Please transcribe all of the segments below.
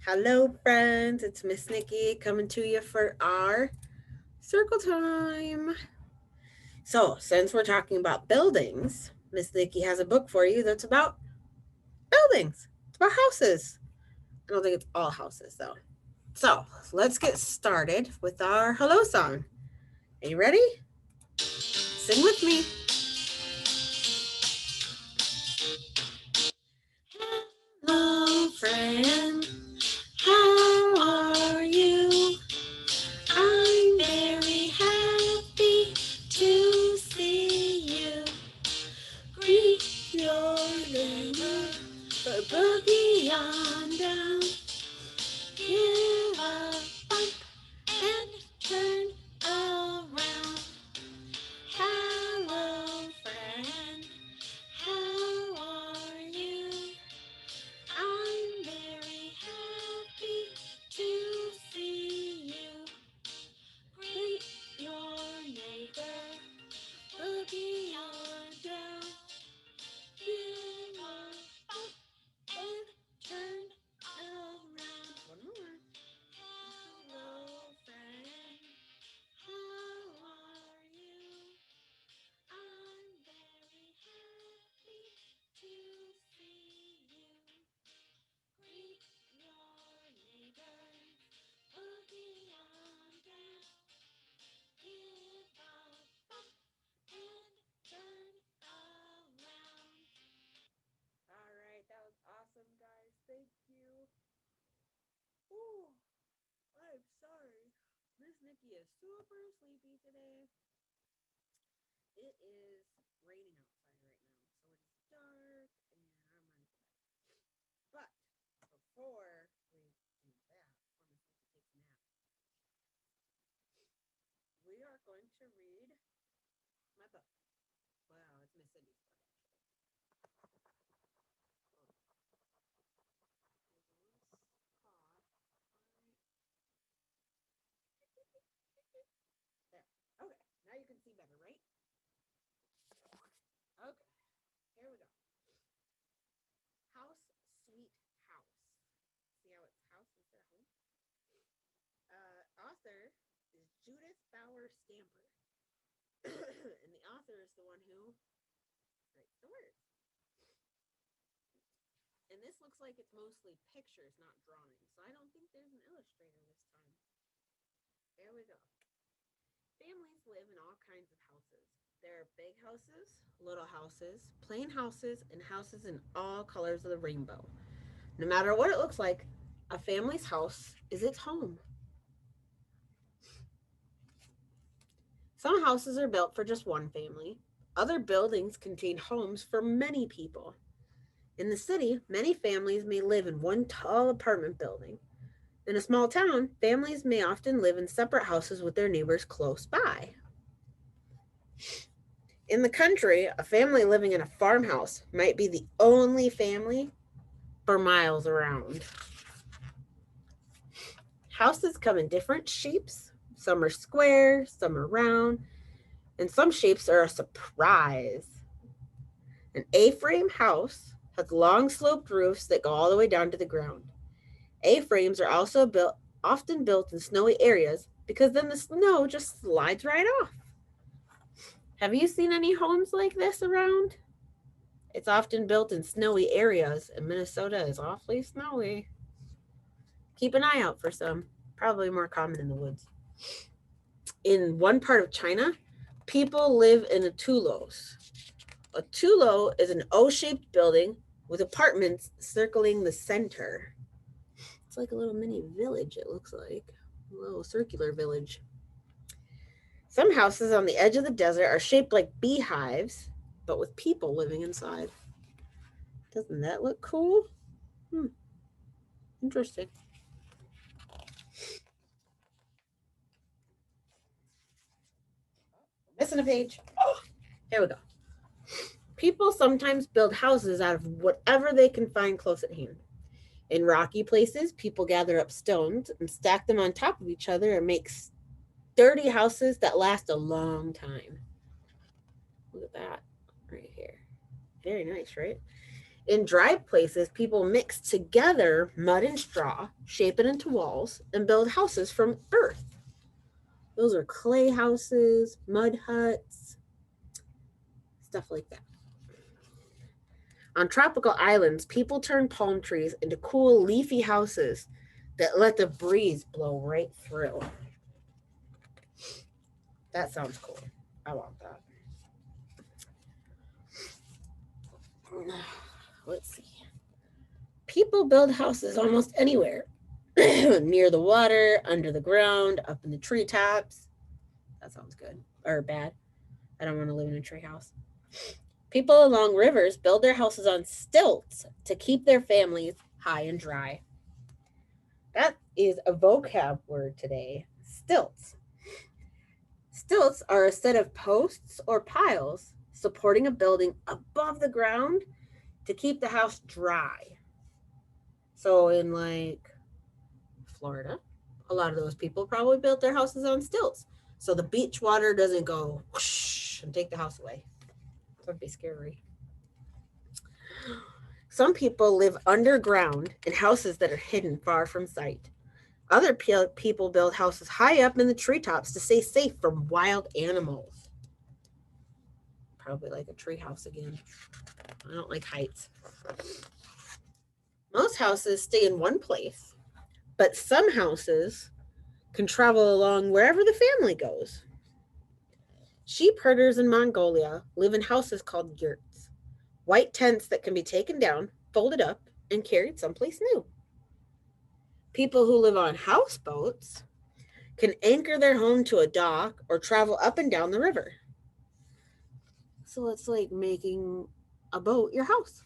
Hello, friends. It's Miss Nikki coming to you for our circle time. So, since we're talking about buildings, Miss Nikki has a book for you that's about buildings. It's about houses. I don't think it's all houses, though. So, let's get started with our hello song. Are you ready? Sing with me. Hello, friend. How are you? I'm very happy to see you. Greet your neighbor, boogie on down. Give a bump and turn around. Hello, friend. How are you? I'm very happy to see you. Greet your neighbor, boogie on down. Give a bump and turn around. One more. Hello, friend. How are you? I'm very happy to see you. Greet your neighbors, boogie on down. Give a bump and turn around. All right, that was awesome, guys. Thank you. Ooh, I'm sorry. Miss Nikki is super sleepy today. It is raining outside right now, so it's dark and I'm ready for bed. But before we do that, before Miss Nikki takes a nap, we are going to read my book. Well, it's Miss Cindy's book actually. Oh, there. Okay, now you can see better, right? Okay, here we go. House, sweet house. See how it's house instead of home? Author is Judith Bauer Stamper. And the author is the one who writes the words. And this looks like it's mostly pictures, not drawings. So I don't think there's an illustrator this time. There we go. Families live in all kinds of houses. There are big houses, little houses, plain houses, and houses in all colors of the rainbow. No matter what it looks like, a family's house is its home. Some houses are built for just one family. Other buildings contain homes for many people. In the city, many families may live in one tall apartment building. In a small town, families may often live in separate houses with their neighbors close by. In the country, a family living in a farmhouse might be the only family for miles around. Houses come in different shapes. Some are square, some are round, and some shapes are a surprise. An A frame house has long sloped roofs that go all the way down to the ground. A frames are also often built in snowy areas because then the snow just slides right off. Have you seen any homes like this around? It's often built in snowy areas, and Minnesota is awfully snowy. Keep an eye out for some, probably more common in the woods. In one part of China, people live in a tulos. A tulo is an O shaped building with apartments circling the center. It's like a little mini village, it looks like. A little circular village. Some houses on the edge of the desert are shaped like beehives, but with people living inside. Doesn't that look cool? Hmm, interesting. Missing a page. Oh, here we go. People sometimes build houses out of whatever they can find close at hand. In rocky places, people gather up stones and stack them on top of each other and make sturdy houses that last a long time. Look at that right here. Very nice, right? In dry places, people mix together mud and straw, shape it into walls, and build houses from earth. Those are clay houses, mud huts, stuff like that. On tropical islands, people turn palm trees into cool, leafy houses that let the breeze blow right through. That sounds cool. I want that. Let's see. People build houses almost anywhere. Near the water, under the ground, up in the treetops. That sounds good. Or bad. I don't want to live in a tree house. People along rivers build their houses on stilts to keep their families high and dry. That is a vocab word today. Stilts. Stilts are a set of posts or piles supporting a building above the ground to keep the house dry. So in like Florida, a lot of those people probably built their houses on stilts. So the beach water doesn't go whoosh and take the house away. That would be scary. Some people live underground in houses that are hidden far from sight. Other people build houses high up in the treetops to stay safe from wild animals. Probably like a tree house again. I don't like heights. Most houses stay in one place, but some houses can travel along wherever the family goes. Sheep herders in Mongolia live in houses called yurts, white tents that can be taken down, folded up, and carried someplace new. People who live on houseboats can anchor their home to a dock or travel up and down the river. So it's like making a boat your house.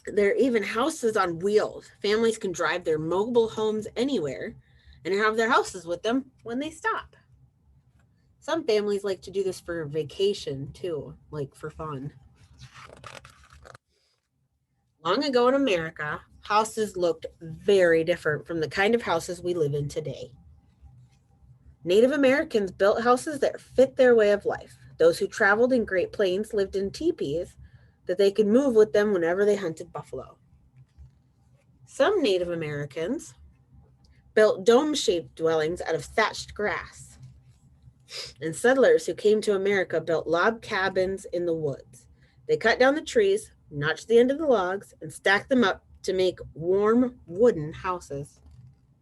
There are even houses on wheels. Families can drive their mobile homes anywhere and have their houses with them when they stop. Some families like to do this for vacation too, like for fun. Long ago in America, houses looked very different from the kind of houses we live in today. Native Americans built houses that fit their way of life. Those who traveled in Great Plains lived in teepees that they could move with them whenever they hunted buffalo. Some Native Americans built dome-shaped dwellings out of thatched grass. And settlers who came to America built log cabins in the woods. They cut down the trees, notched the end of the logs, and stacked them up to make warm wooden houses.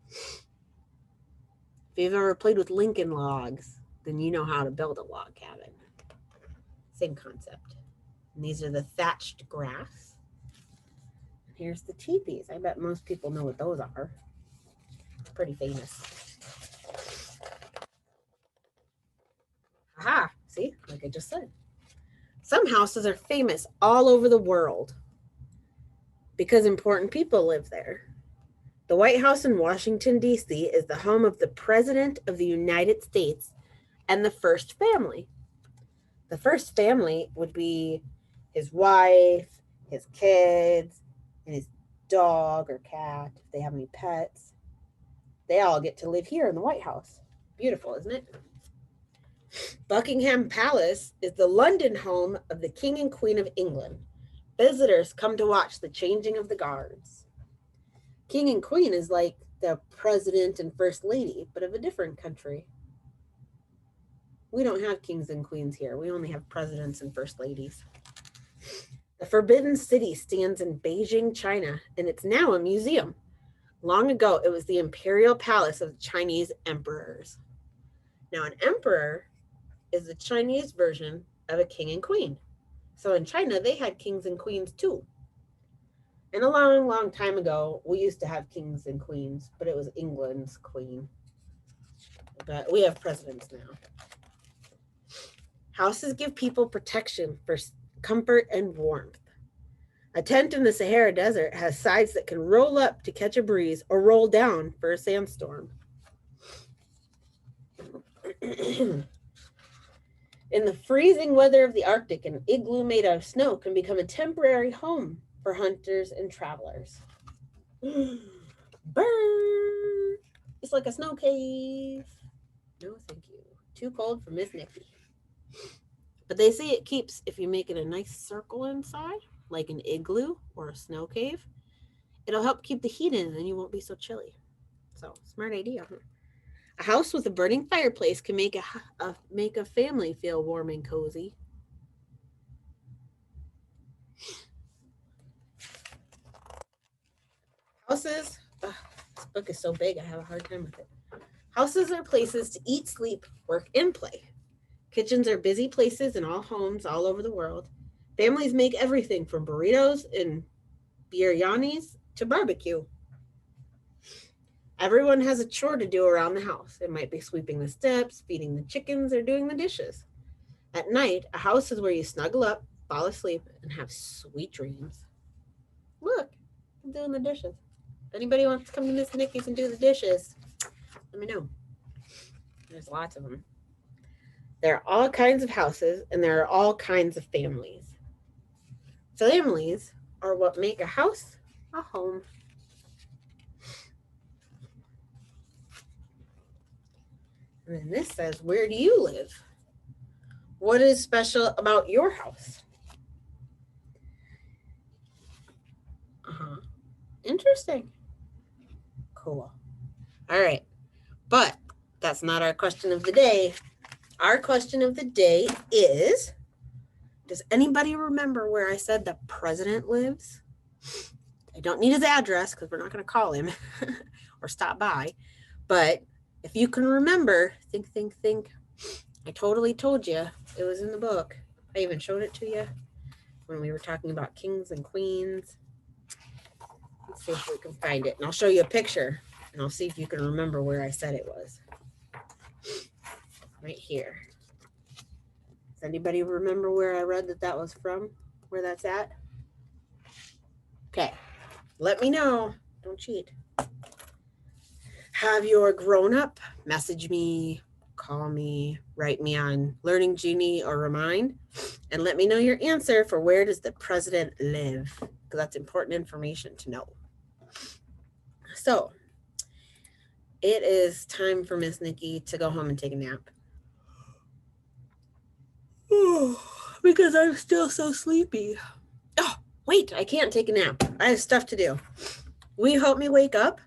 If you've ever played with Lincoln logs, then you know how to build a log cabin. Same concept. And these are the thatched grass. And here's the teepees. I bet most people know what those are. It's pretty famous. Aha, see, like I just said. Some houses are famous all over the world because important people live there. The White House in Washington, D.C. is the home of the President of the United States and the first family. The first family would be his wife, his kids, and his dog or cat, if they have any pets. They all get to live here in the White House. Beautiful, isn't it? Buckingham Palace is the London home of the King and Queen of England. Visitors come to watch the changing of the guards. King and Queen is like the president and first lady, but of a different country. We don't have kings and queens here. We only have presidents and first ladies. The Forbidden City stands in Beijing, China, and it's now a museum. Long ago, it was the imperial palace of the Chinese emperors. Now, an emperor is the Chinese version of a king and queen. So in China, they had kings and queens too. And a long, long time ago, we used to have kings and queens, but it was England's queen. But we have presidents now. Houses give people protection for comfort and warmth. A tent in the Sahara Desert has sides that can roll up to catch a breeze or roll down for a sandstorm. In the freezing weather of the Arctic, an igloo made out of snow can become a temporary home for hunters and travelers. Burn! It's like a snow cave. No, thank you. Too cold for Miss Nikki. But they say it keeps if you make it a nice circle inside. like an igloo or a snow cave. It'll help keep the heat in and you won't be so chilly. So, smart idea. Huh? A house with a burning fireplace can make a family feel warm and cozy. Houses, this book is so big, I have a hard time with it. Houses are places to eat, sleep, work, and play. Kitchens are busy places in all homes all over the world. Families make everything from burritos and biryanis to barbecue. Everyone has a chore to do around the house. It might be sweeping the steps, feeding the chickens, or doing the dishes. At night, a house is where you snuggle up, fall asleep, and have sweet dreams. Look, I'm doing the dishes. If anybody wants to come to Miss Nikki's and do the dishes, let me know. There's lots of them. There are all kinds of houses, and there are all kinds of families. Families are what make a house a home. And then this says, where do you live? What is special about your house? Interesting. Cool. All right. But that's not our question of the day. Our question of the day is, does anybody remember where I said the president lives? I don't need his address because we're not going to call him or stop by. But if you can remember, think. I totally told you. It was in the book. I even showed it to you when we were talking about kings and queens. Let's see if we can find it. And I'll show you a picture. And I'll see if you can remember where I said it was. Right here. Does anybody remember where I read that was from? Where that's at? Okay. Let me know. Don't cheat. Have your grown-up message me, call me, write me on Learning Genie or Remind, and let me know your answer for where does the president live, because that's important information to know. So, it is time for Miss Nikki to go home and take a nap. Because I'm still so sleepy. Oh, wait, I can't take a nap. I have stuff to do. Will you help me wake up?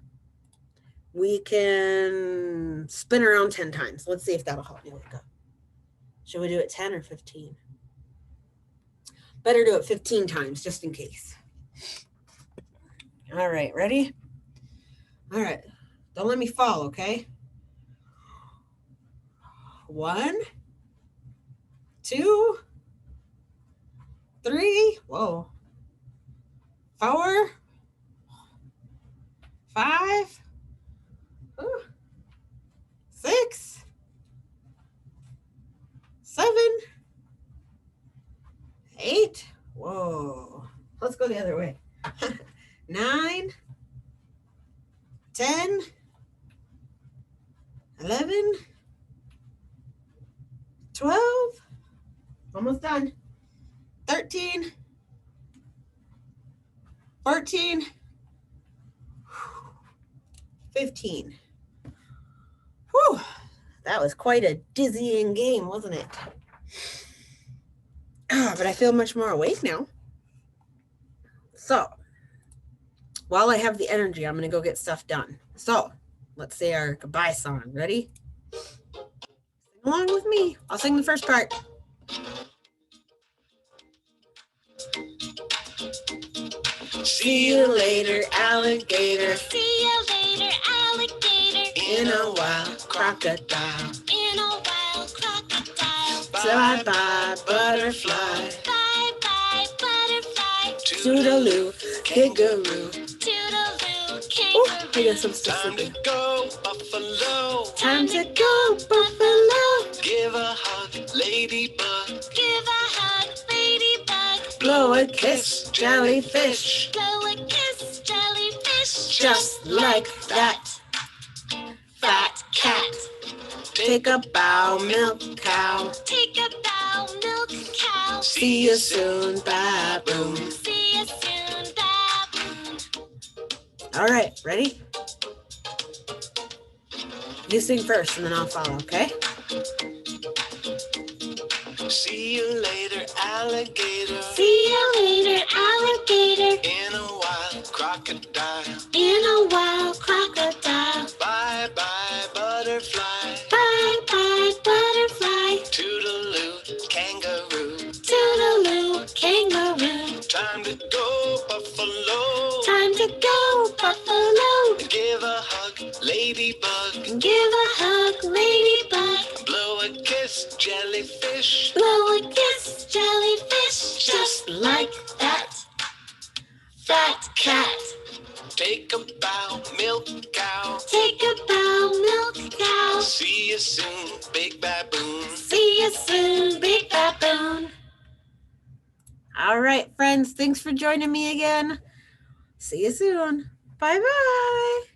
We can spin around 10 times. Let's see if that'll help me wake up. Should we do it 10 or 15? Better do it 15 times just in case. All right, ready? All right, don't let me fall, okay? 1, 2, 3, whoa, 4, 5, 6, 7, 8, whoa, let's go the other way. 9, 10, 11, 12, almost done, 13, 14, 15. Whew, that was quite a dizzying game, wasn't it? But I feel much more awake now. So, while I have the energy, I'm going to go get stuff done. So, let's say our goodbye song. Ready? Sing along with me. I'll sing the first part. See you later, alligator. See you later, alligator. In a wild crocodile. In a wild crocodile. Bye-bye, butterfly. Bye-bye, butterfly. Toodaloo, kangaroo. Toodaloo, Oh, kangaroo. I guess I'm still sleeping. Go, buffalo. Time to go, buffalo. Give a hug, ladybug. Give a hug, ladybug. Blow a kiss, jellyfish. Blow a kiss, jellyfish. Just like that. Fat cat. Take a bow, milk cow. Take a bow, milk cow. See you soon, baboon. See you soon, baboon. All right, ready? You sing first and then I'll follow, okay? See you later, alligator. See you later, alligator. In a wild crocodile. In a wild crocodile. Bye bye butterfly. Bye bye butterfly. Toodaloo kangaroo. Toodaloo kangaroo. Time to go buffalo. Time to go, buffalo. Give a hug ladybug. Give a hug, ladybug. Blow a kiss jellyfish. Blow a kiss, jellyfish. Just like that. Fat cat. Take a bow, milk cow. Take a bow, milk cow. See you soon, big baboon. See you soon, big baboon. All right, friends, thanks for joining me again. See you soon. Bye-bye.